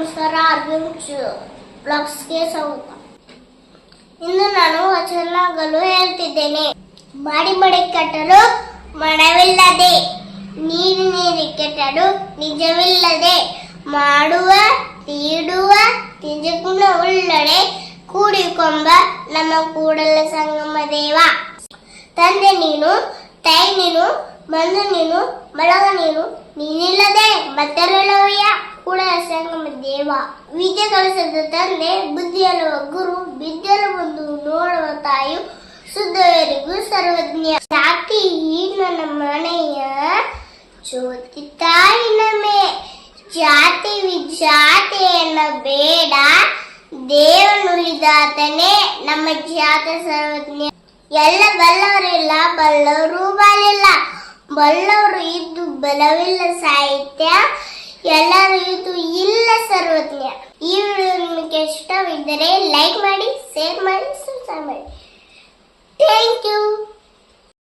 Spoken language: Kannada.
ನಮಸ್ಕಾರ ಅರ್ಜುನ್ ಬ್ಲಾಗ್ಸ್ಗೆ ಸ್ವಾಗತ. ಇಂದು ನಾನು ವಚನಗಳು ಹೇಳ್ತಿದ್ದೇನೆ. ಮಾಡಿ ಕೆಟ್ಟರು ಮನವಿಲ್ಲದೆ, ನೀರಿ ಕೆಟ್ಟರು ನಿಜವಿಲ್ಲದೆ, ಮಾಡುವ ತೀಡುವ ನಿಜಗುಣ ಉಳ್ಳಡೆ, ಕೂಡಿಕೊಂಬ ನಮ್ಮ ಕೂಡಲ ಸಂಗಮ ದೇವ. ತಂದೆ ನೀನು, ತಾಯಿ ನೀನು, ಬಂಧು ನೀನು, ಬಳಗ ನೀನು, ನೀನಿಲ್ಲದೆ ಮತ್ತೆಲ್ಲವಯ್ಯ ಕೂಡಲ ಸಂಗಮ ದೇವ. ವಿದ್ಯೆ ಕಲಿಸದ ತಂದೆ, ಬುದ್ಧಿಯಲ್ಲವ ಗುರು, ವಿದ್ಯೆಲ್ಲ ಬಂದು ನೋಡುವ ತಾಯಿ, ಶುದ್ಧವರಿಗೂ ಸರ್ವಜ್ಞ. ಜಾತಿ ಹೀನ ಮನೆಯ ಜ್ಯೋತಿ ತಾಯಿ ನಮೆ, ಜಾತಿ ವಿಜಾತಿಯನ್ನ ಬೇಡ, ದೇವನುಳಿದಾತನೇ ನಮ್ಮ ಜಾತ ಸರ್ವಜ್ಞ. ಎಲ್ಲ ಬಲ್ಲವರಿಲ್ಲ, ಬಲ್ಲವರು ಬಾಲಿಲ್ಲ, ಬಲ್ಲವರು ಇದ್ದು ಬಲವಿಲ್ಲ ಸಾಹಿತ್ಯ, ಎಲ್ಲರೂ ಇದು ಇಲ್ಲ ಸರ್ವಜ್ಞ. ಈ ವಿಡಿಯೋ ನಿಮಗೆ ಇಷ್ಟವಿದ್ದರೆ ಲೈಕ್ ಮಾಡಿ, ಶೇರ್ ಮಾಡಿ, ಸಬ್ಸ್ಕ್ರೈಬ್ ಮಾಡಿ.